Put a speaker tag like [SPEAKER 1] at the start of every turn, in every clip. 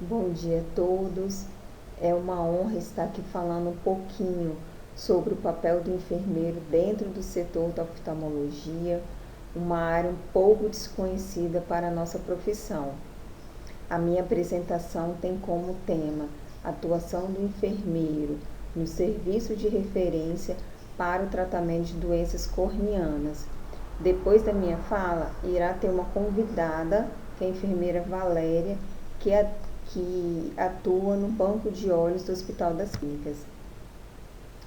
[SPEAKER 1] Bom dia a todos. É uma honra estar aqui falando um pouquinho sobre o papel do enfermeiro dentro do setor da oftalmologia, uma área um pouco desconhecida para a nossa profissão. A minha apresentação tem como tema a atuação do enfermeiro no serviço de referência para o tratamento de doenças corneanas. Depois da minha fala, irá ter uma convidada, que é a enfermeira Valéria, que atua no banco de olhos do Hospital das Clínicas.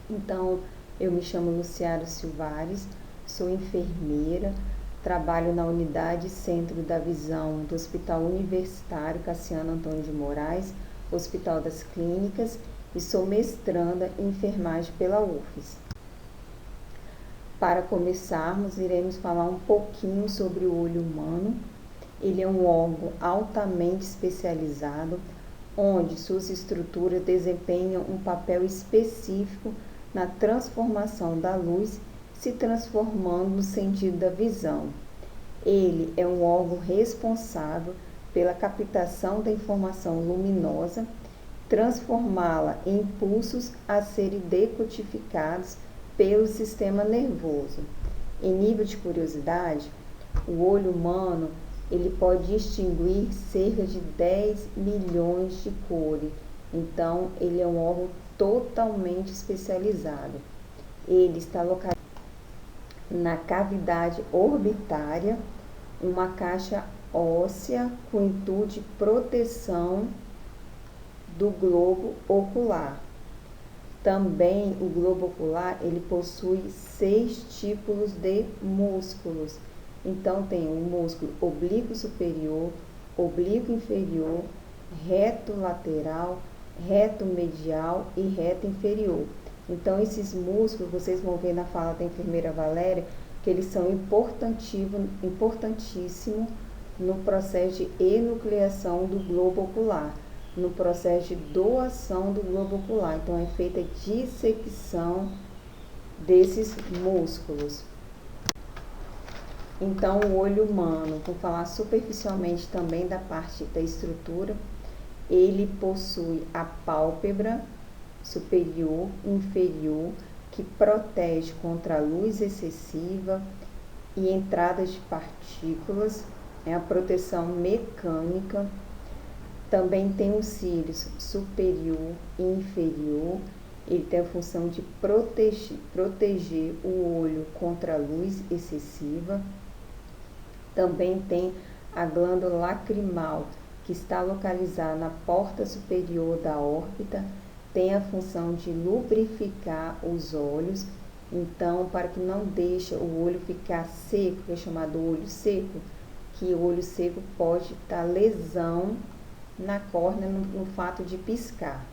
[SPEAKER 1] Então, eu me chamo Luciara Silvares, sou enfermeira, trabalho na unidade Centro da Visão do Hospital Universitário Cassiano Antônio de Moraes, Hospital das Clínicas, e sou mestranda em enfermagem pela UFES. Para começarmos, iremos falar um pouquinho sobre o olho humano. Ele é um órgão altamente especializado, onde suas estruturas desempenham um papel específico na transformação da luz, se transformando no sentido da visão. Ele é um órgão responsável pela captação da informação luminosa, transformá-la em impulsos a serem decodificados pelo sistema nervoso. Em nível de curiosidade, o olho humano ele pode distinguir cerca de 10 milhões de cores. Então, ele é um órgão totalmente especializado. Ele está localizado na cavidade orbitária, uma caixa óssea com intuito de proteção do globo ocular. Também o globo ocular ele possui 6 tipos de músculos. Então tem o músculo oblíquo superior, oblíquo inferior, reto lateral, reto medial e reto inferior. Então esses músculos, vocês vão ver na fala da enfermeira Valéria, que eles são importantíssimos no processo de enucleação do globo ocular, no processo de doação do globo ocular. Então é feita a dissecção desses músculos. Então, o olho humano, vou falar superficialmente também da parte da estrutura, ele possui a pálpebra superior e inferior, que protege contra a luz excessiva e entradas de partículas, é a proteção mecânica. Também tem os cílios superior e inferior, ele tem a função de proteger o olho contra a luz excessiva. Também tem a glândula lacrimal, que está localizada na porta superior da órbita, tem a função de lubrificar os olhos, então para que não deixe o olho ficar seco, que é chamado olho seco, que o olho seco pode dar lesão na córnea no fato de piscar.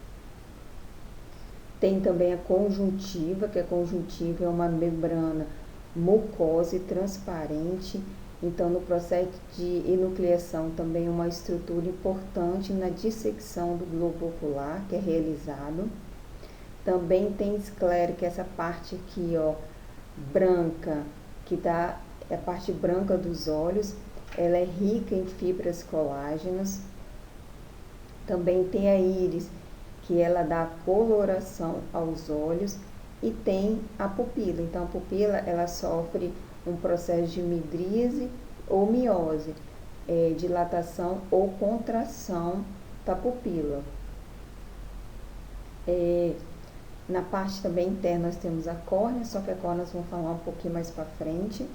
[SPEAKER 1] Tem também a conjuntiva, que a conjuntiva é uma membrana mucosa e transparente. Então, no processo de enucleação, também é uma estrutura importante na dissecção do globo ocular, que é realizado. Também tem esclera, que é essa parte aqui, ó, branca, que dá a parte branca dos olhos. Ela é rica em fibras colágenas. Também tem a íris, que ela dá coloração aos olhos, e tem a pupila. Então, a pupila, ela sofre um processo de midríase ou miose, dilatação ou contração da pupila. Na parte também interna nós temos a córnea, só que a córnea nós vamos falar um pouquinho mais para frente.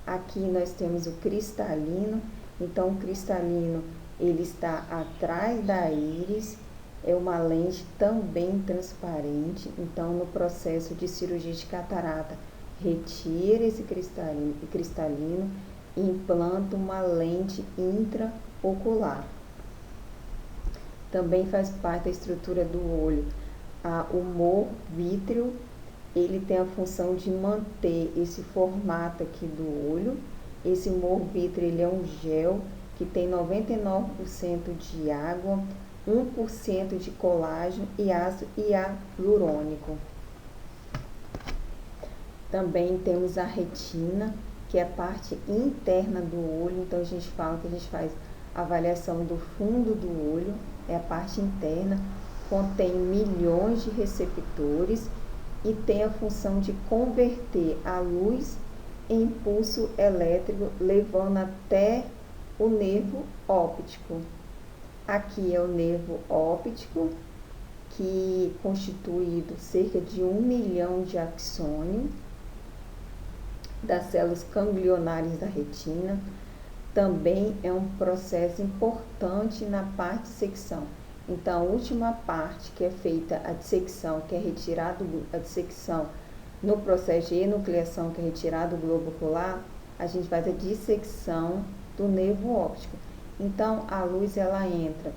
[SPEAKER 1] Aqui nós temos o cristalino. Então, o cristalino ele está atrás da íris, é uma lente também transparente. Então, no processo de cirurgia de catarata, retira esse cristalino e implanta uma lente intraocular. Também faz parte da estrutura do olho o humor vítreo, ele tem a função de manter esse formato aqui do olho. Esse humor vítreo ele é um gel que tem 99% de água, 1% de colágeno e ácido hialurônico. Também temos a retina, que é a parte interna do olho. Então, a gente fala que a gente faz avaliação do fundo do olho, é a parte interna, contém milhões de receptores e tem a função de converter a luz em impulso elétrico, levando até o nervo óptico. Aqui é o nervo óptico, que é constituído cerca de 1 milhão de axônios das células ganglionares da retina. Também é um processo importante na parte de dissecção. Então, a última parte que é feita a dissecção, que é retirada a dissecção no processo de enucleação, que é retirado do globo ocular, a gente faz a dissecção do nervo óptico. Então, a luz ela entra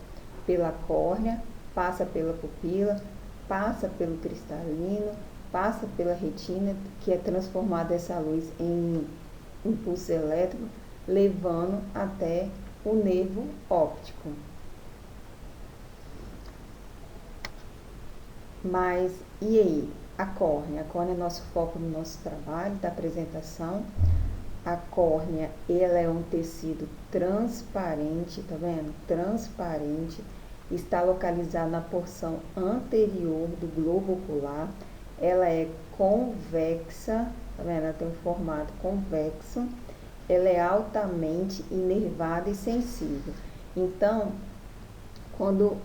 [SPEAKER 1] pela córnea, passa pela pupila, passa pelo cristalino, passa pela retina, que é transformada essa luz em impulso elétrico, levando até o nervo óptico. Mas, e aí? A córnea é nosso foco no nosso trabalho, da apresentação. A córnea, ela é um tecido transparente, tá vendo? Transparente, está localizada na porção anterior do globo ocular. Ela é convexa, tá vendo? Ela tem um formato convexo. Ela é altamente inervada e sensível. Então, quando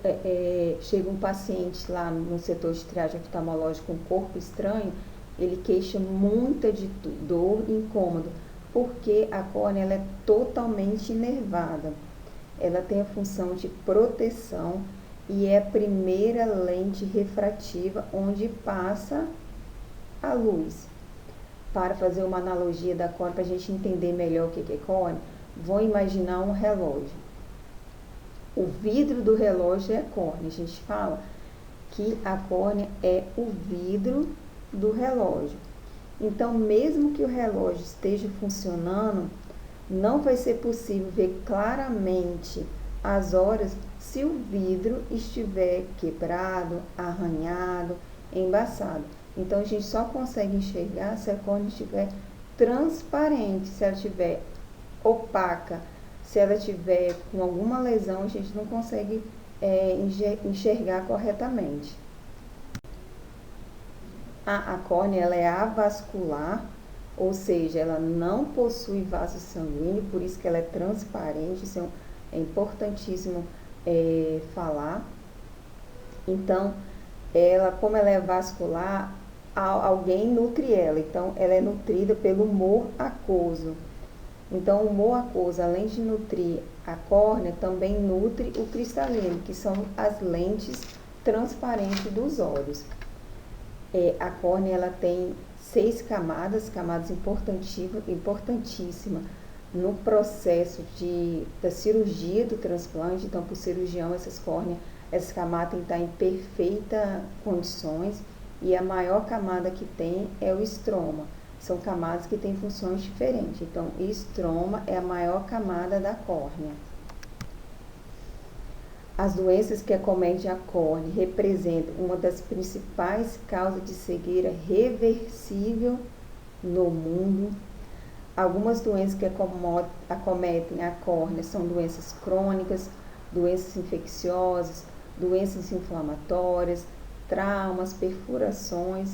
[SPEAKER 1] chega um paciente lá no setor de triagem oftalmológica com corpo estranho, ele queixa muita de dor e incômodo, porque a córnea ela é totalmente inervada. Ela tem a função de proteção e é a primeira lente refrativa onde passa a luz. Para fazer uma analogia da córnea, para a gente entender melhor o que é córnea, vou imaginar um relógio. O vidro do relógio é a córnea. A gente fala que a córnea é o vidro do relógio. Então, mesmo que o relógio esteja funcionando, não vai ser possível ver claramente as horas se o vidro estiver quebrado, arranhado, embaçado. Então, a gente só consegue enxergar se a córnea estiver transparente, se ela estiver opaca. Se ela tiver com alguma lesão, a gente não consegue enxergar corretamente. A córnea ela é avascular, ou seja, ela não possui vaso sanguíneo, por isso que ela é transparente, isso é importantíssimo falar. Então, como ela é vascular, alguém nutre ela, então ela é nutrida pelo humor aquoso. Então, o humor aquoso, além de nutrir a córnea, também nutre o cristalino, que são as lentes transparentes dos olhos. A córnea ela tem 6 camadas importantíssimas no processo da cirurgia do transplante. Então, para o cirurgião, essas camadas têm que estar em perfeitas condições, e a maior camada que tem é o estroma. São camadas que têm funções diferentes. Então, estroma é a maior camada da córnea. As doenças que acometem a córnea representam uma das principais causas de cegueira reversível no mundo. Algumas doenças que acometem a córnea são doenças crônicas, doenças infecciosas, doenças inflamatórias, traumas, perfurações.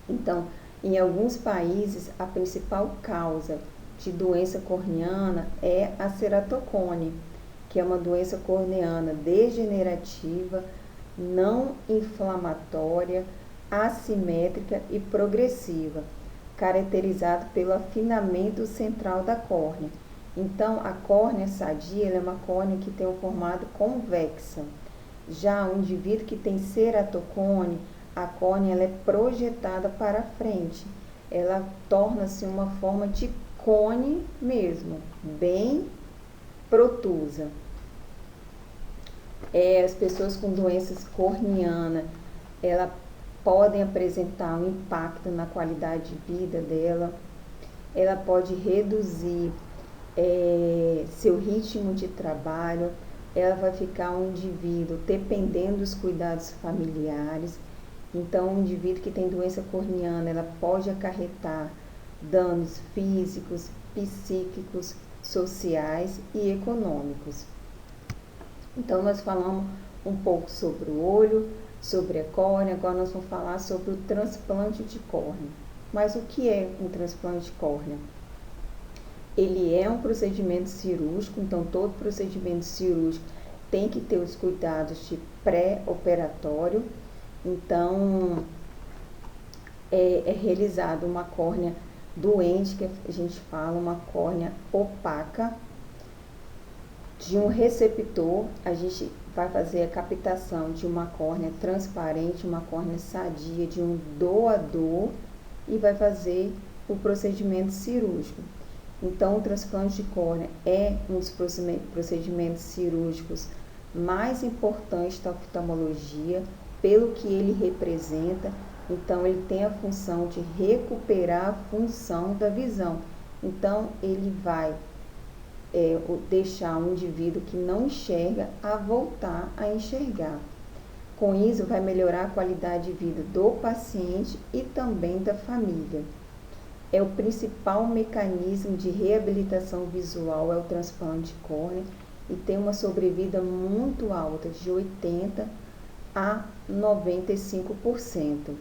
[SPEAKER 1] Então, em alguns países, a principal causa de doença corneana é a ceratocone, que é uma doença corneana degenerativa, não inflamatória, assimétrica e progressiva, caracterizada pelo afinamento central da córnea. Então, a córnea sadia é uma córnea que tem um formato convexa. Já o indivíduo que tem ceratocone, a córnea ela é projetada para frente. Ela torna-se uma forma de cone mesmo, bem protusa. As pessoas com doenças corneanas, elas podem apresentar um impacto na qualidade de vida dela. Ela pode reduzir seu ritmo de trabalho. Ela vai ficar um indivíduo dependendo dos cuidados familiares. Então, um indivíduo que tem doença corneana, ela pode acarretar danos físicos, psíquicos, sociais e econômicos. Então, nós falamos um pouco sobre o olho, sobre a córnea, agora nós vamos falar sobre o transplante de córnea. Mas o que é um transplante de córnea? Ele é um procedimento cirúrgico, então todo procedimento cirúrgico tem que ter os cuidados de pré-operatório. Então, é realizada uma córnea doente, que a gente fala, uma córnea opaca, de um receptor. A gente vai fazer a captação de uma córnea transparente, uma córnea sadia, de um doador, e vai fazer o procedimento cirúrgico. Então, o transplante de córnea é um dos procedimentos cirúrgicos mais importantes da oftalmologia, pelo que ele representa. Então, ele tem a função de recuperar a função da visão. Então, ele vai deixar um indivíduo que não enxerga a voltar a enxergar. Com isso, vai melhorar a qualidade de vida do paciente e também da família. É o principal mecanismo de reabilitação visual, é o transplante de córnea, e tem uma sobrevida muito alta, de 80% a 95%.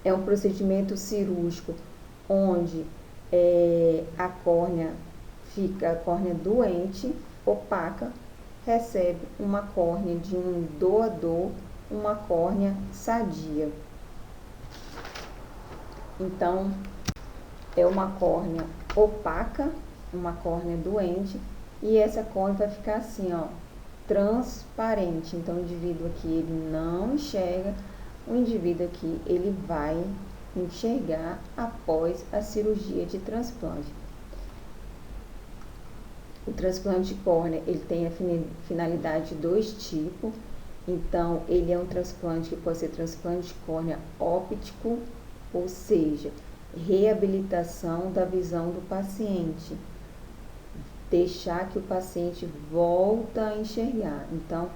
[SPEAKER 1] É um procedimento cirúrgico onde a córnea fica, a córnea doente, opaca, recebe uma córnea de um doador, uma córnea sadia. Então, é uma córnea opaca, uma córnea doente, e essa córnea vai ficar assim, ó, transparente. Então, o indivíduo aqui, ele não enxerga, o indivíduo aqui, ele vai enxergar após a cirurgia de transplante. O transplante de córnea, ele tem a finalidade de 2 tipos. Então, ele é um transplante que pode ser transplante de córnea óptico, ou seja, reabilitação da visão do paciente, deixar que o paciente volta a enxergar. Então,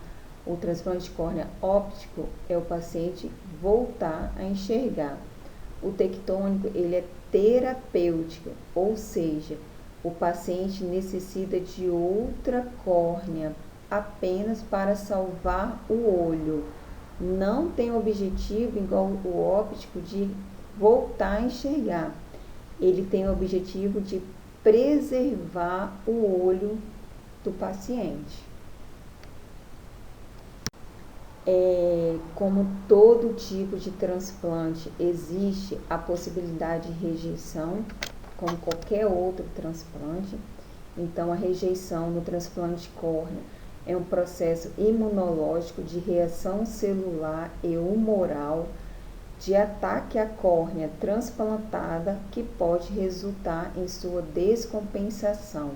[SPEAKER 1] o transplante de córnea óptico é o paciente voltar a enxergar. O tectônico, ele é terapêutico, ou seja, o paciente necessita de outra córnea apenas para salvar o olho. Não tem objetivo, igual o óptico, de voltar a enxergar. Ele tem o objetivo de preservar o olho do paciente. Como todo tipo de transplante, existe a possibilidade de rejeição, como qualquer outro transplante. Então, a rejeição no transplante de córnea é um processo imunológico de reação celular e humoral de ataque à córnea transplantada, que pode resultar em sua descompensação.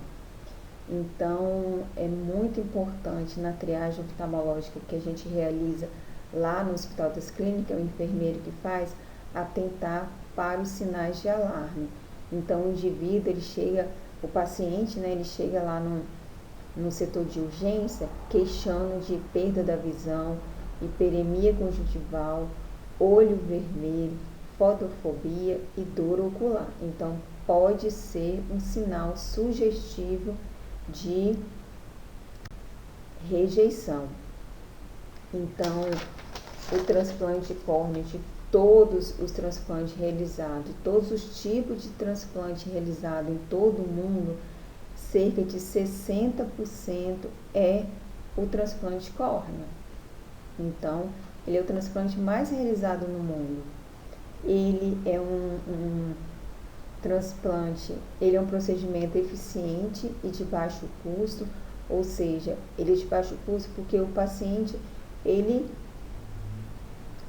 [SPEAKER 1] Então, é muito importante na triagem oftalmológica que a gente realiza lá no Hospital das Clínicas, o enfermeiro que faz, atentar para os sinais de alarme. Então, o indivíduo, o paciente, ele chega lá no setor de urgência queixando de perda da visão, hiperemia conjuntival, olho vermelho, fotofobia e dor ocular. Então, pode ser um sinal sugestivo de rejeição. Então, o transplante de córnea, de todos os transplantes realizados, todos os tipos de transplante realizado em todo o mundo, cerca de 60% é o transplante de córnea. Então, ele é o transplante mais realizado no mundo. Ele é um transplante, ele é um procedimento eficiente e de baixo custo, ou seja, ele é de baixo custo porque o paciente, ele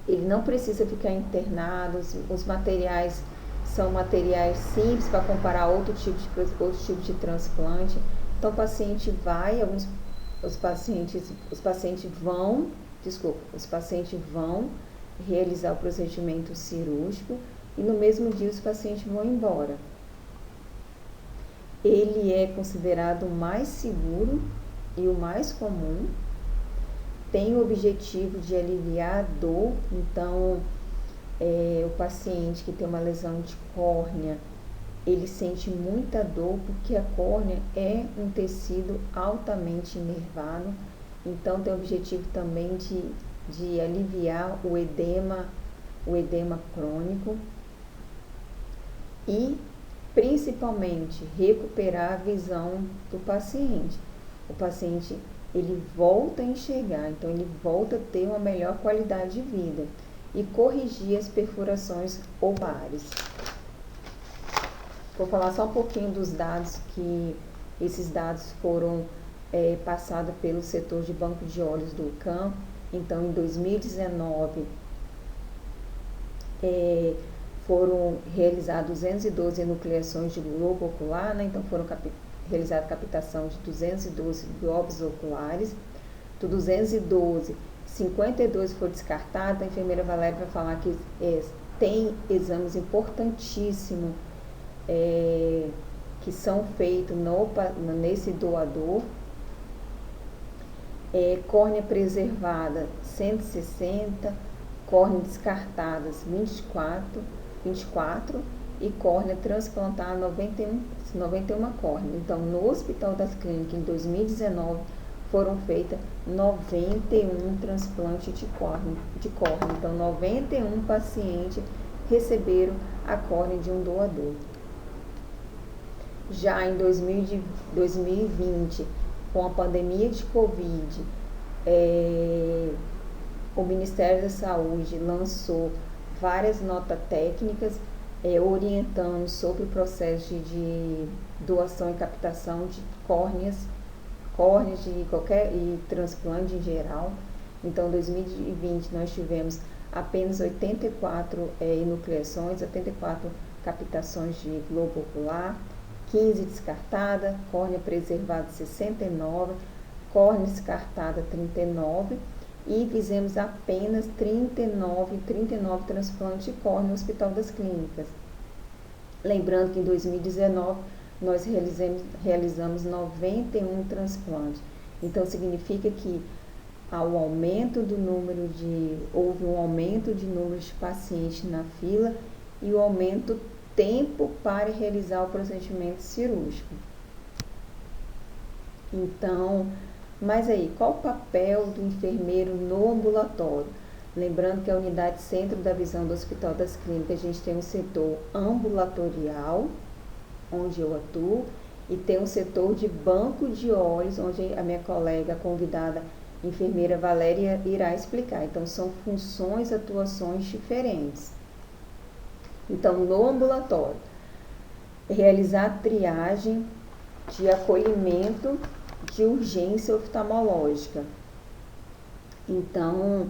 [SPEAKER 1] não precisa ficar internado, os materiais são materiais simples para comparar outro tipo de transplante. Então, o paciente vai, os pacientes vão realizar o procedimento cirúrgico e no mesmo dia os pacientes vão embora. Ele é considerado o mais seguro e o mais comum, tem o objetivo de aliviar a dor. Então, o paciente que tem uma lesão de córnea, ele sente muita dor porque a córnea é um tecido altamente inervado, então tem o objetivo também de aliviar o edema crônico e principalmente recuperar a visão do paciente. O paciente ele volta a enxergar, então ele volta a ter uma melhor qualidade de vida e corrigir as perfurações oculares. Vou falar só um pouquinho dos dados, que esses dados foram passados pelo setor de banco de olhos do CAM. Então, em 2019, foram realizadas 212 enucleações de globo ocular, né? Então foram realizada captação de 212 globos oculares. Do 212, 52 foi descartado. A enfermeira Valéria vai falar que tem exames importantíssimos que são feitos nesse doador. Córnea preservada 160, córnea descartadas 24 e córnea transplantada 91 córneas. Então, no Hospital das Clínicas, em 2019, foram feitas 91 transplantes de córnea. Então, 91 pacientes receberam a córnea de um doador. Já em 2020, com a pandemia de Covid, o Ministério da Saúde lançou várias notas técnicas orientando sobre o processo de doação e captação de córneas e transplante em geral. Então, em 2020, nós tivemos apenas 84 enucleações, 84 captações de globo ocular, 15 descartadas, córnea preservada 69, córnea descartada 39 e fizemos apenas 39 transplantes de córnea no Hospital das Clínicas. Lembrando que em 2019 nós realizamos 91 transplantes. Então significa que houve um aumento de número de pacientes na fila e o aumento do tempo para realizar o procedimento cirúrgico. Então, mas aí, qual o papel do enfermeiro no ambulatório? Lembrando que a unidade Centro da Visão do Hospital das Clínicas, a gente tem um setor ambulatorial, onde eu atuo, e tem um setor de banco de olhos, onde a minha colega convidada, enfermeira Valéria, irá explicar. Então, são funções, atuações diferentes. Então, no ambulatório, realizar a triagem de acolhimento de urgência oftalmológica. Então,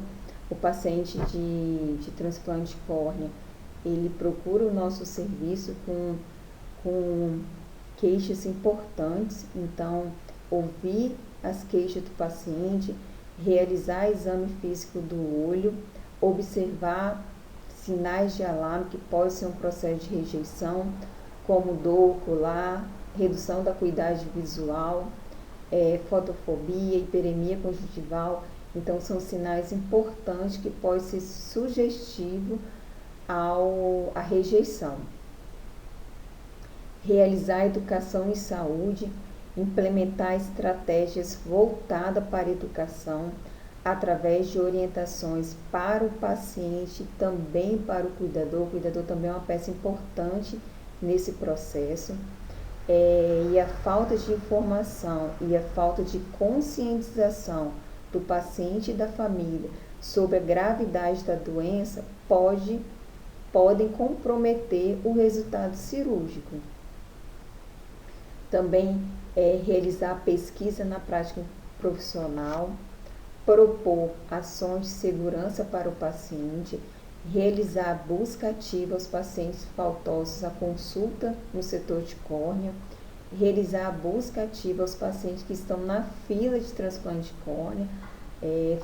[SPEAKER 1] o paciente de transplante de córnea, ele procura o nosso serviço com queixas importantes. Então, ouvir as queixas do paciente, realizar exame físico do olho, observar sinais de alarme que pode ser um processo de rejeição, como dor ocular, redução da acuidade visual, fotofobia, hiperemia conjuntival. Então, são sinais importantes que podem ser sugestivos à rejeição. Realizar educação em saúde, implementar estratégias voltadas para a educação, através de orientações para o paciente e também para o cuidador. O cuidador também é uma peça importante nesse processo. E a falta de informação e a falta de conscientização do paciente e da família sobre a gravidade da doença podem comprometer o resultado cirúrgico. Também realizar pesquisa na prática profissional, propor ações de segurança para o paciente, realizar busca ativa aos pacientes faltosos à consulta no setor de córnea, realizar a busca ativa aos pacientes que estão na fila de transplante de córnea.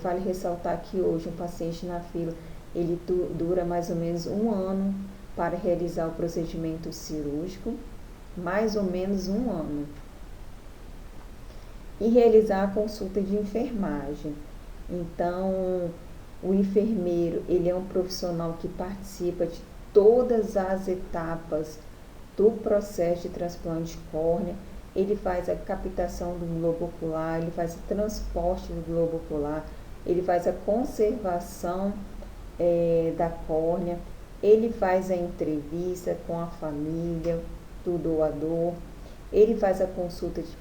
[SPEAKER 1] Vale ressaltar que hoje um paciente na fila, ele dura mais ou menos 1 ano para realizar o procedimento cirúrgico, mais ou menos 1 ano. E realizar a consulta de enfermagem. Então, o enfermeiro, ele é um profissional que participa de todas as etapas do processo de transplante de córnea, ele faz a captação do globo ocular, ele faz o transporte do globo ocular, ele faz a conservação da córnea, ele faz a entrevista com a família do doador, ele faz a consulta de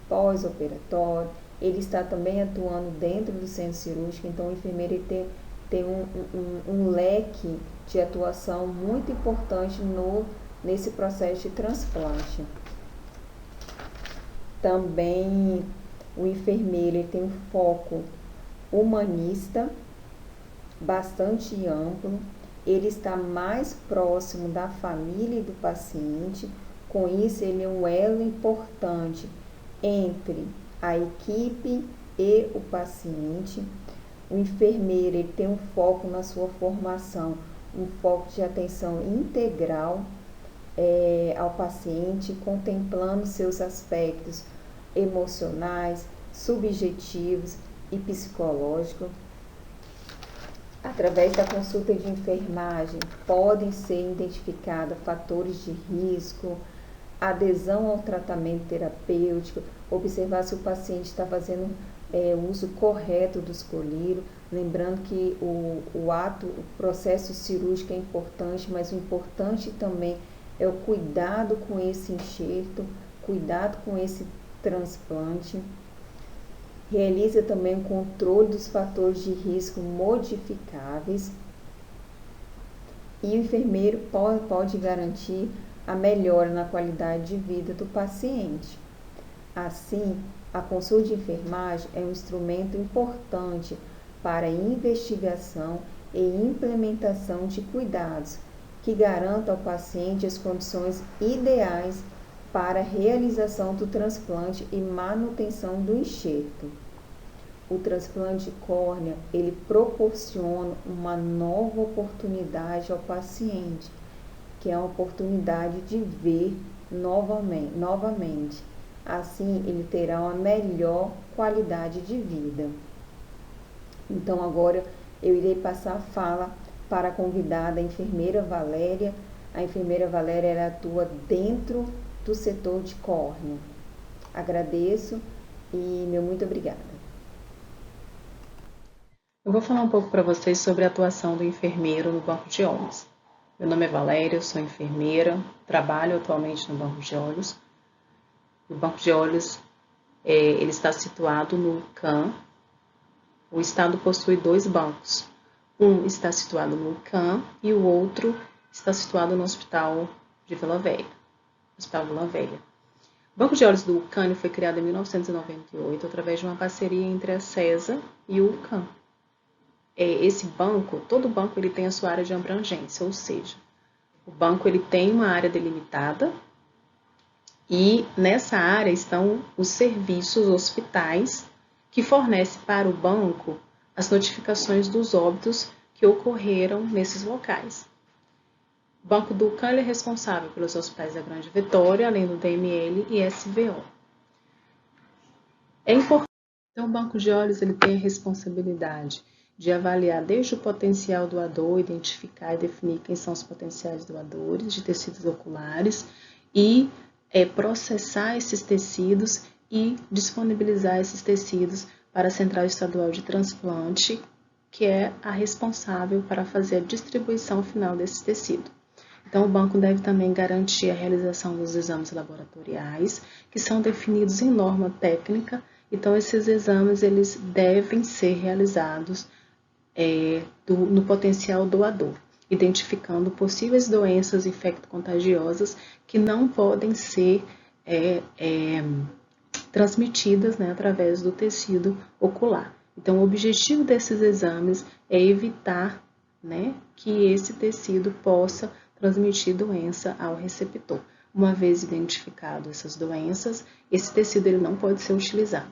[SPEAKER 1] pós-operatório, ele está também atuando dentro do centro cirúrgico, então o enfermeiro ele tem um leque de atuação muito importante nesse processo de transplante. Também o enfermeiro ele tem um foco humanista, bastante amplo, ele está mais próximo da família e do paciente, com isso ele é um elo importante entre a equipe e o paciente. O enfermeiro ele tem um foco na sua formação, um foco de atenção integral ao paciente, contemplando seus aspectos emocionais, subjetivos e psicológicos. Através da consulta de enfermagem, podem ser identificados fatores de risco, adesão ao tratamento terapêutico, observar se o paciente está fazendo o uso correto dos colírios, lembrando que o processo cirúrgico é importante, mas o importante também é o cuidado com esse enxerto, cuidado com esse transplante. Realiza também o controle dos fatores de risco modificáveis e o enfermeiro pode garantir a melhora na qualidade de vida do paciente. Assim, a consulta de enfermagem é um instrumento importante para a investigação e implementação de cuidados que garantam ao paciente as condições ideais para a realização do transplante e manutenção do enxerto. O transplante de córnea, ele proporciona uma nova oportunidade ao paciente, que é a oportunidade de ver novamente. Assim, ele terá uma melhor qualidade de vida. Então, agora eu irei passar a fala para a convidada, a enfermeira Valéria. A enfermeira Valéria ela atua dentro do setor de córnea. Agradeço e meu muito obrigada.
[SPEAKER 2] Eu vou falar um pouco para vocês sobre a atuação do enfermeiro no banco de olhos. Meu nome é Valéria, eu sou enfermeira, trabalho atualmente no banco de olhos. O banco de olhos ele está situado no CAM. O estado possui 2 bancos. Um está situado no CAM e o outro está situado no Hospital de Vila Velha. Hospital Vila Velha. O banco de olhos do CAN foi criado em 1998 através de uma parceria entre a CESA e o CAM. Esse banco, todo banco ele tem a sua área de abrangência, ou seja, o banco ele tem uma área delimitada e nessa área estão os serviços hospitais que fornecem para o banco as notificações dos óbitos que ocorreram nesses locais. O Banco do CAN é responsável pelos hospitais da Grande Vitória, além do DML e SVO. É importante, então, o banco de olhos ele tem a responsabilidade de avaliar desde o potencial doador, identificar e definir quem são os potenciais doadores de tecidos oculares e processar esses tecidos e disponibilizar esses tecidos para a Central Estadual de Transplante, que é a responsável para fazer a distribuição final desse tecido. Então, o banco deve também garantir a realização dos exames laboratoriais, que são definidos em norma técnica. Então, esses exames eles devem ser realizados no potencial doador, identificando possíveis doenças infecto-contagiosas que não podem ser transmitidas através do tecido ocular. Então, o objetivo desses exames é evitar que esse tecido possa transmitir doença ao receptor. Uma vez identificado essas doenças, esse tecido ele não pode ser utilizado.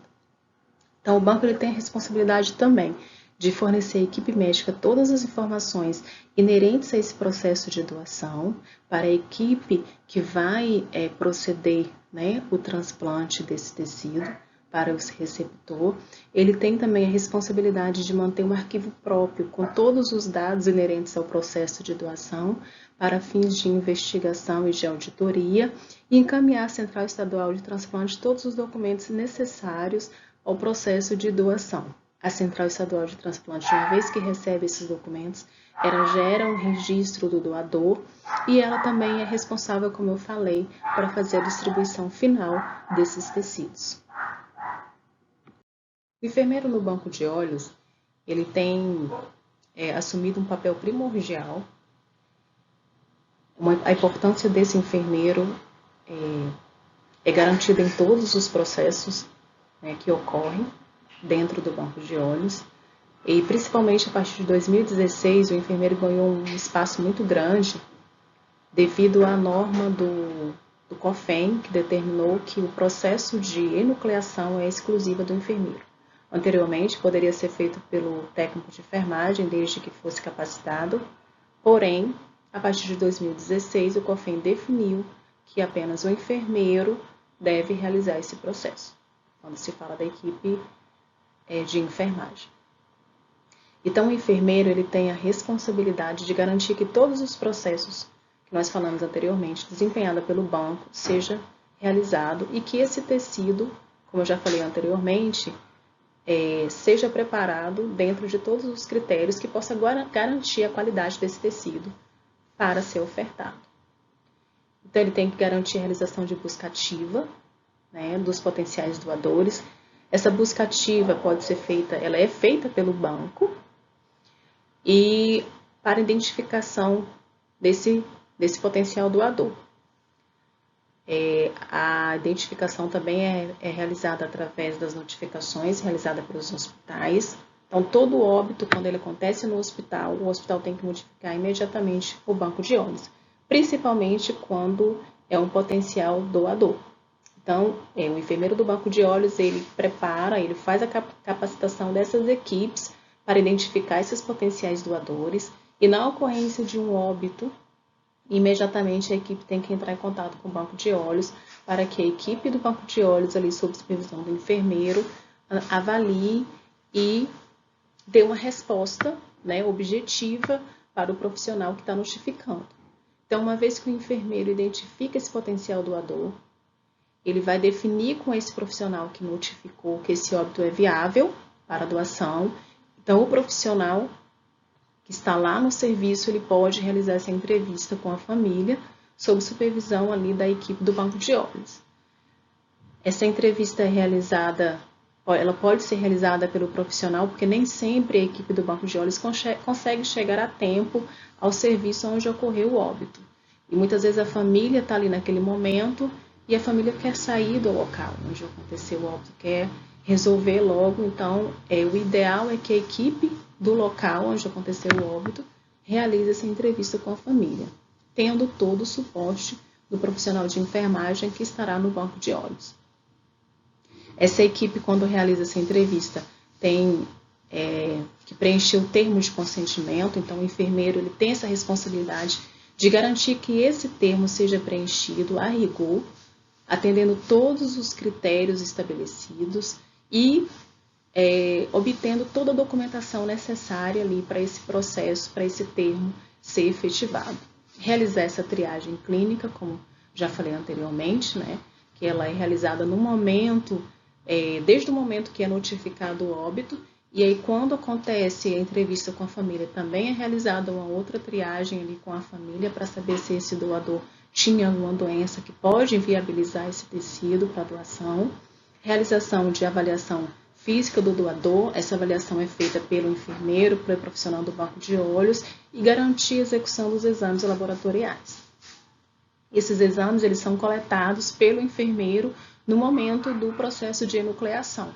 [SPEAKER 2] Então, o banco ele tem a responsabilidade também de fornecer à equipe médica todas as informações inerentes a esse processo de doação para a equipe que vai proceder o transplante desse tecido, para o receptor, ele tem também a responsabilidade de manter um arquivo próprio com todos os dados inerentes ao processo de doação para fins de investigação e de auditoria e encaminhar à Central Estadual de Transplante todos os documentos necessários ao processo de doação. A Central Estadual de Transplante, uma vez que recebe esses documentos, ela gera um registro do doador e ela também é responsável, como eu falei, para fazer a distribuição final desses tecidos. O enfermeiro no banco de olhos, ele tem assumido um papel primordial. A importância desse enfermeiro é garantida em todos os processos que ocorrem dentro do banco de olhos. E principalmente a partir de 2016, o enfermeiro ganhou um espaço muito grande devido à norma do COFEN, que determinou que o processo de enucleação é exclusiva do enfermeiro. Anteriormente, poderia ser feito pelo técnico de enfermagem, desde que fosse capacitado, porém, a partir de 2016, o COFEN definiu que apenas o enfermeiro deve realizar esse processo, quando se fala da equipe de enfermagem. Então, o enfermeiro ele tem a responsabilidade de garantir que todos os processos que nós falamos anteriormente, desempenhado pelo banco, seja realizado e que esse tecido, como eu já falei anteriormente, seja preparado dentro de todos os critérios que possa garantir a qualidade desse tecido para ser ofertado. Então, ele tem que garantir a realização de busca ativa, dos potenciais doadores. Essa busca ativa pode ser feita, ela é feita pelo banco e para identificação desse potencial doador. A identificação também é realizada através das notificações realizadas pelos hospitais. Então, todo óbito, quando ele acontece no hospital, o hospital tem que notificar imediatamente o banco de olhos, principalmente quando é um potencial doador. Então, o enfermeiro do banco de olhos, ele prepara, ele faz a capacitação dessas equipes para identificar esses potenciais doadores e na ocorrência de um óbito, imediatamente a equipe tem que entrar em contato com o banco de olhos para que a equipe do banco de olhos, ali sob supervisão do enfermeiro, avalie e dê uma resposta objetiva para o profissional que está notificando. Então, uma vez que o enfermeiro identifica esse potencial doador, ele vai definir com esse profissional que notificou que esse óbito é viável para a doação. Então, o profissional que está lá no serviço, ele pode realizar essa entrevista com a família, sob supervisão ali da equipe do banco de olhos. Essa entrevista ela pode ser realizada pelo profissional, porque nem sempre a equipe do banco de olhos consegue chegar a tempo ao serviço onde ocorreu o óbito. E muitas vezes a família está ali naquele momento e a família quer sair do local onde aconteceu o óbito, quer resolver logo. Então, o ideal é que a equipe do local onde aconteceu o óbito realize essa entrevista com a família, tendo todo o suporte do profissional de enfermagem que estará no banco de olhos. Essa equipe, quando realiza essa entrevista, tem que preencher o termo de consentimento. Então, o enfermeiro ele tem essa responsabilidade de garantir que esse termo seja preenchido a rigor, atendendo todos os critérios estabelecidos e obtendo toda a documentação necessária ali para esse processo, para esse termo ser efetivado. Realizar essa triagem clínica, como já falei anteriormente, que ela é realizada no momento, desde o momento que é notificado o óbito, e aí quando acontece a entrevista com a família, também é realizada uma outra triagem ali com a família para saber se esse doador tinha alguma doença que pode inviabilizar esse tecido para doação. Realização de avaliação física do doador, essa avaliação é feita pelo enfermeiro, pelo profissional do banco de olhos e garantir a execução dos exames laboratoriais. Esses exames eles são coletados pelo enfermeiro no momento do processo de enucleação.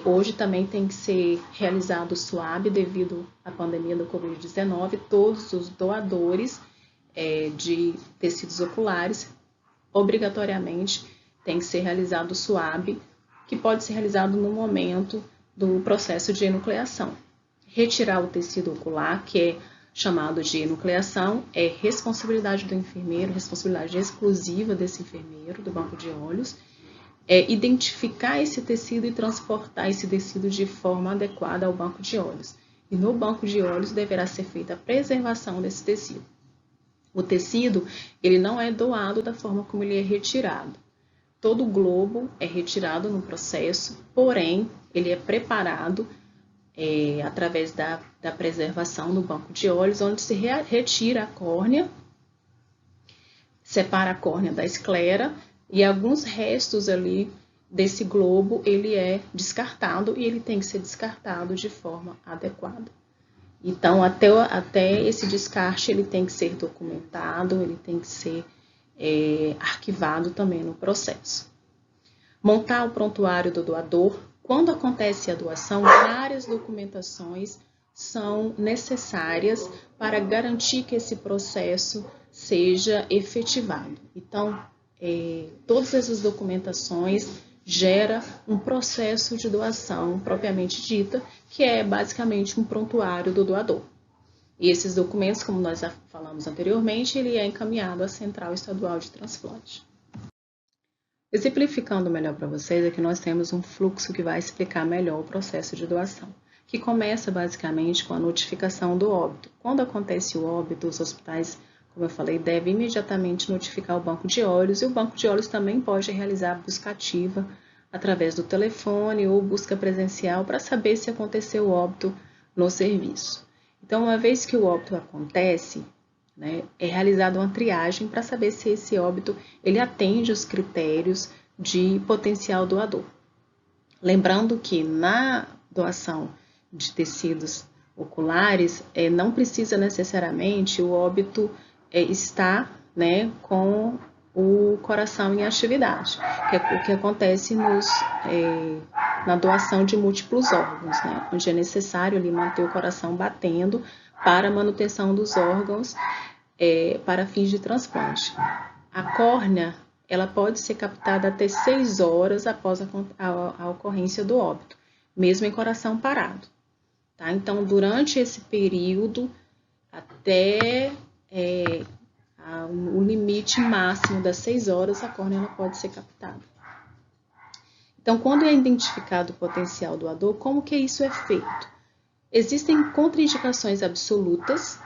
[SPEAKER 2] Hoje também tem que ser realizado o SUAB devido à pandemia do Covid-19, todos os doadores de tecidos oculares, obrigatoriamente tem que ser realizado o SUAB, que pode ser realizado no momento do processo de enucleação. Retirar o tecido ocular, que é chamado de enucleação, é responsabilidade do enfermeiro, responsabilidade exclusiva desse enfermeiro do banco de olhos. identificar esse tecido e transportar esse tecido de forma adequada ao banco de olhos. E no banco de olhos deverá ser feita a preservação desse tecido. O tecido, ele não é doado da forma como ele é retirado. Todo o globo é retirado no processo, porém, ele é preparado através da preservação no banco de olhos, onde se retira a córnea, separa a córnea da esclera e alguns restos ali desse globo, ele é descartado e ele tem que ser descartado de forma adequada. Então, até esse descarte, ele tem que ser documentado, ele tem que ser arquivado também no processo. Montar o prontuário do doador. Quando acontece a doação, várias documentações são necessárias para garantir que esse processo seja efetivado. Então, todas essas documentações geram um processo de doação propriamente dita, que é basicamente um prontuário do doador. E esses documentos, como nós já falamos anteriormente, ele é encaminhado à Central Estadual de Transplante. Exemplificando melhor para vocês, aqui nós temos um fluxo que vai explicar melhor o processo de doação, que começa basicamente com a notificação do óbito. Quando acontece o óbito, os hospitais, como eu falei, devem imediatamente notificar o banco de olhos, e o banco de olhos também pode realizar a busca ativa através do telefone ou busca presencial para saber se aconteceu o óbito no serviço. Então, uma vez que o óbito acontece, é realizada uma triagem para saber se esse óbito ele atende os critérios de potencial doador. Lembrando que na doação de tecidos oculares, não precisa necessariamente o óbito estar com o coração em atividade, que é o que acontece na doação de múltiplos órgãos, onde é necessário ali manter o coração batendo para a manutenção dos órgãos para fins de transplante. A córnea ela pode ser captada até 6 horas após a ocorrência do óbito, mesmo em coração parado. Tá? Então, durante esse período, até o limite máximo das 6 horas, a córnea ela pode ser captada. Então, quando é identificado o potencial doador, como que isso é feito? Existem contraindicações absolutas,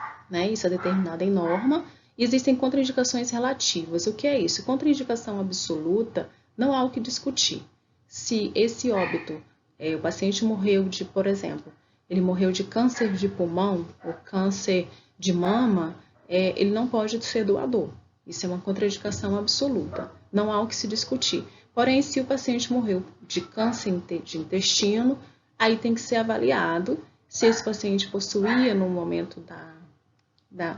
[SPEAKER 2] isso é determinado em norma, e existem contraindicações relativas. O que é isso? Contraindicação absoluta, não há o que discutir. Se esse óbito, o paciente morreu de, por exemplo, ele morreu de câncer de pulmão ou câncer de mama, ele não pode ser doador. Isso é uma contraindicação absoluta, não há o que se discutir. Porém, se o paciente morreu de câncer de intestino, aí tem que ser avaliado se esse paciente possuía no momento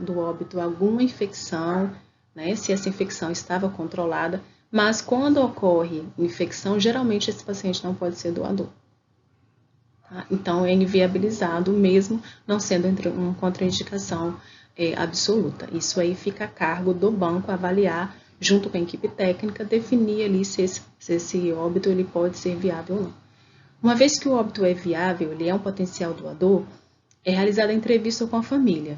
[SPEAKER 2] do óbito alguma infecção, se essa infecção estava controlada, mas quando ocorre infecção, geralmente esse paciente não pode ser doador. Tá? Então, é inviabilizado mesmo não sendo uma contraindicação absoluta. Isso aí fica a cargo do banco avaliar, junto com a equipe técnica, definir ali se esse óbito ele pode ser viável ou não. Uma vez que o óbito é viável, ele é um potencial doador, é realizada a entrevista com a família.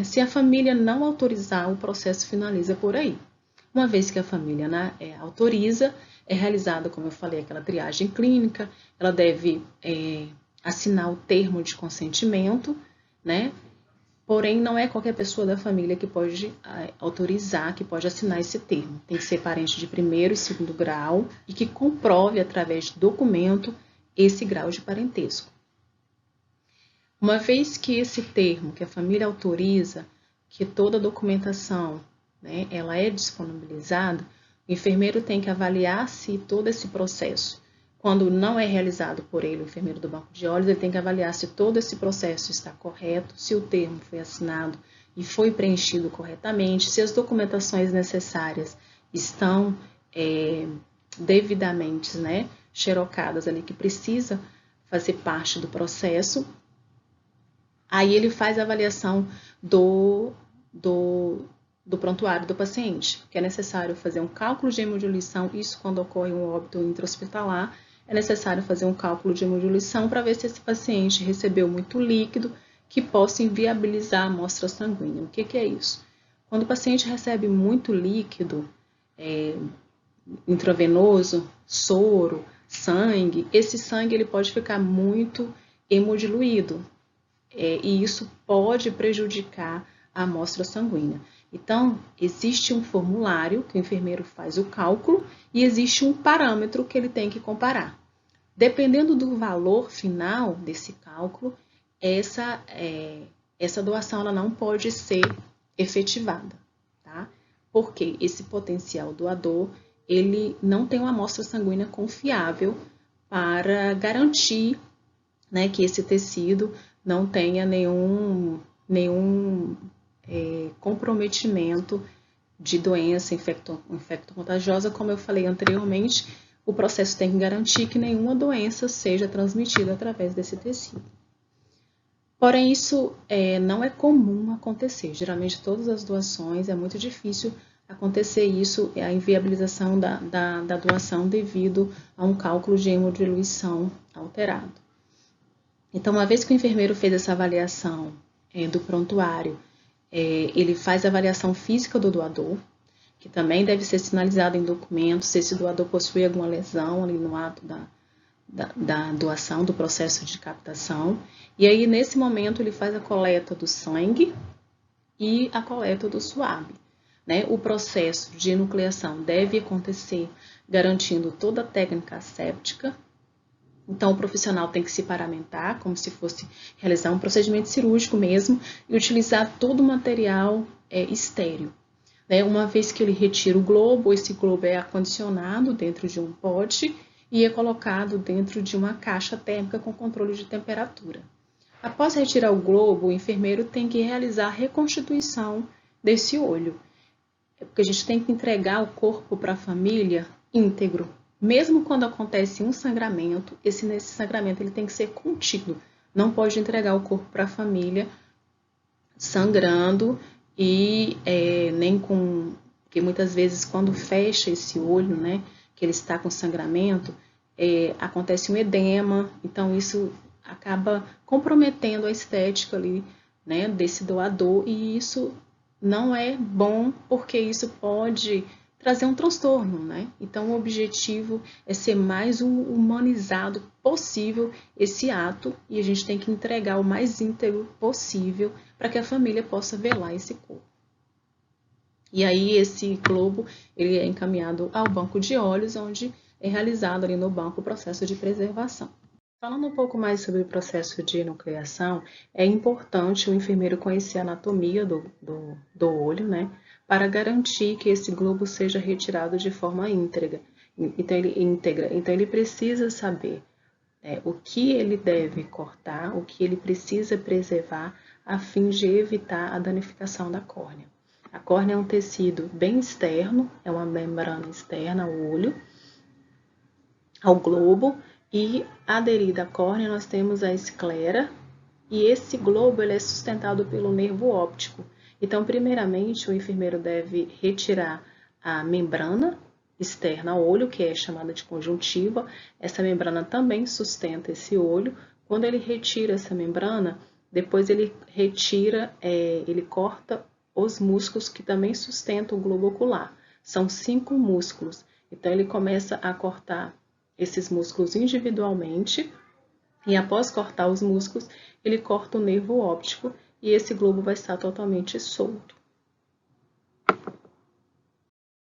[SPEAKER 2] Se a família não autorizar, o processo finaliza por aí. Uma vez que a família autoriza, é realizada, como eu falei, aquela triagem clínica, ela deve assinar o termo de consentimento, porém não é qualquer pessoa da família que pode autorizar, que pode assinar esse termo. Tem que ser parente de primeiro e segundo grau e que comprove através de documento esse grau de parentesco. Uma vez que esse termo, que a família autoriza, que toda a documentação ela é disponibilizada, o enfermeiro tem que avaliar se todo esse processo, quando não é realizado por ele, o enfermeiro do banco de olhos, ele tem que avaliar se todo esse processo está correto, se o termo foi assinado e foi preenchido corretamente, se as documentações necessárias estão devidamente xerocadas ali, que precisa fazer parte do processo. Aí ele faz a avaliação do prontuário do paciente, que é necessário fazer um cálculo de hemodiluição, isso quando ocorre um óbito intra-hospitalar, é necessário fazer um cálculo de hemodiluição para ver se esse paciente recebeu muito líquido que possa inviabilizar a amostra sanguínea. O que é isso? Quando o paciente recebe muito líquido, intravenoso, soro, sangue, esse sangue ele pode ficar muito hemodiluído, e isso pode prejudicar a amostra sanguínea. Então, existe um formulário que o enfermeiro faz o cálculo e existe um parâmetro que ele tem que comparar. Dependendo do valor final desse cálculo, essa doação ela não pode ser efetivada, tá? Porque esse potencial doador ele não tem uma amostra sanguínea confiável para garantir, né, que esse tecido não tenha nenhum comprometimento de doença infecto-contagiosa. Como eu falei anteriormente, o processo tem que garantir que nenhuma doença seja transmitida através desse tecido. Porém, isso não é comum acontecer. Geralmente, todas as doações, é muito difícil acontecer isso, a inviabilização da doação devido a um cálculo de hemodiluição alterado. Então, uma vez que o enfermeiro fez essa avaliação do prontuário, ele faz a avaliação física do doador, que também deve ser sinalizado em documentos, se esse doador possui alguma lesão ali no ato da doação, do processo de captação. E aí, nesse momento, ele faz a coleta do sangue e a coleta do suave. Né? O processo de enucleação deve acontecer garantindo toda a técnica asséptica. Então, o profissional tem que se paramentar, como se fosse realizar um procedimento cirúrgico mesmo, e utilizar todo o material estéril. Né? Uma vez que ele retira o globo, esse globo é acondicionado dentro de um pote e é colocado dentro de uma caixa térmica com controle de temperatura. Após retirar o globo, o enfermeiro tem que realizar a reconstituição desse olho, porque a gente tem que entregar o corpo para a família íntegro. Mesmo quando acontece um sangramento, nesse sangramento ele tem que ser contido. Não pode entregar o corpo para a família sangrando e nem com... Porque muitas vezes quando fecha esse olho, né, que ele está com sangramento, acontece um edema, então isso acaba comprometendo a estética ali, né, desse doador, e isso não é bom porque isso pode trazer um transtorno, né? Então, o objetivo é ser mais humanizado possível esse ato e a gente tem que entregar o mais íntegro possível para que a família possa velar esse corpo. E aí, esse globo, ele é encaminhado ao banco de olhos, onde é realizado ali no banco o processo de preservação. Falando um pouco mais sobre o processo de enucleação, é importante o enfermeiro conhecer a anatomia do olho, né, para garantir que esse globo seja retirado de forma íntegra. Então, ele precisa saber o que ele deve cortar, o que ele precisa preservar, a fim de evitar a danificação da córnea. A córnea é um tecido bem externo, é uma membrana externa ao olho, ao globo, e aderida à córnea nós temos a esclera, e esse globo ele é sustentado pelo nervo óptico. Então, primeiramente, o enfermeiro deve retirar a membrana externa ao olho, que é chamada de conjuntiva. Essa membrana também sustenta esse olho. Quando ele retira essa membrana, depois ele ele corta os músculos que também sustentam o globo ocular. São 5 músculos. Então, ele começa a cortar esses músculos individualmente, e após cortar os músculos, ele corta o nervo óptico e esse globo vai estar totalmente solto.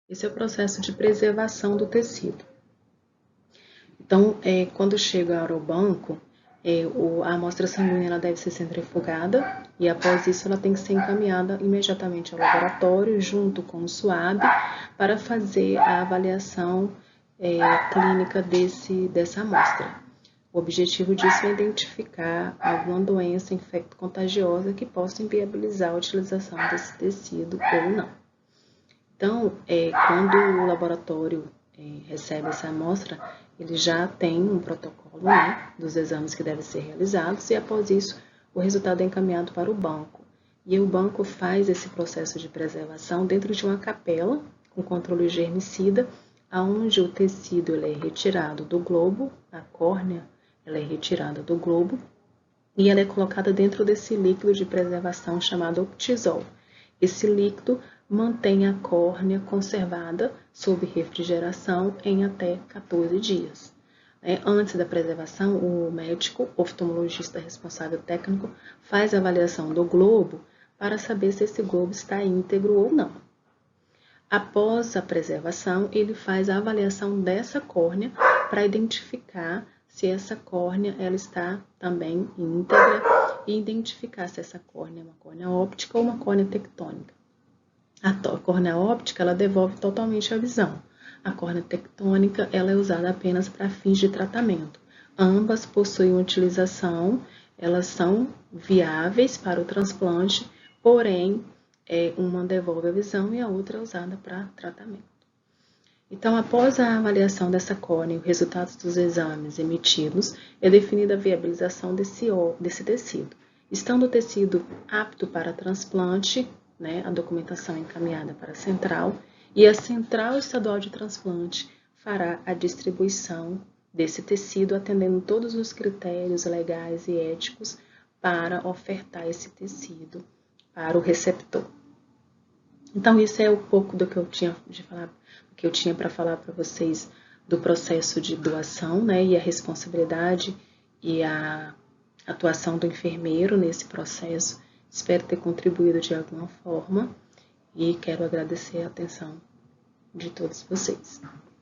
[SPEAKER 2] Esse é o processo de preservação do tecido. Então, quando chega ao banco, a amostra sanguínea ela deve ser centrifugada e após isso ela tem que ser encaminhada imediatamente ao laboratório junto com o SUAB para fazer a avaliação clínica dessa amostra. O objetivo disso é identificar alguma doença infecto-contagiosa que possa inviabilizar a utilização desse tecido ou não. Então, quando o laboratório recebe essa amostra, ele já tem um protocolo, né, dos exames que devem ser realizados e após isso o resultado é encaminhado para o banco. E o banco faz esse processo de preservação dentro de uma capela com controle germicida, onde o tecido ele é retirado do globo, a córnea ela é retirada do globo e ela é colocada dentro desse líquido de preservação chamado Optizol. Esse líquido mantém a córnea conservada sob refrigeração em até 14 dias. Antes da preservação, o médico oftalmologista responsável técnico faz a avaliação do globo para saber se esse globo está íntegro ou não. Após a preservação, ele faz a avaliação dessa córnea para identificar se essa córnea ela está também íntegra e identificar se essa córnea é uma córnea óptica ou uma córnea tectônica. A córnea óptica ela devolve totalmente a visão. A córnea tectônica ela é usada apenas para fins de tratamento. Ambas possuem utilização, elas são viáveis para o transplante, porém, uma devolve a visão e a outra é usada para tratamento. Então, após a avaliação dessa córnea e os resultados dos exames emitidos, é definida a viabilização desse tecido. Estando o tecido apto para transplante, a documentação é encaminhada para a central, e a Central Estadual de Transplante fará a distribuição desse tecido, atendendo todos os critérios legais e éticos para ofertar esse tecido para o receptor. Então, isso é um pouco do que eu tinha para falar para vocês do processo de doação, e a responsabilidade e a atuação do enfermeiro nesse processo. Espero ter contribuído de alguma forma e quero agradecer a atenção de todos vocês.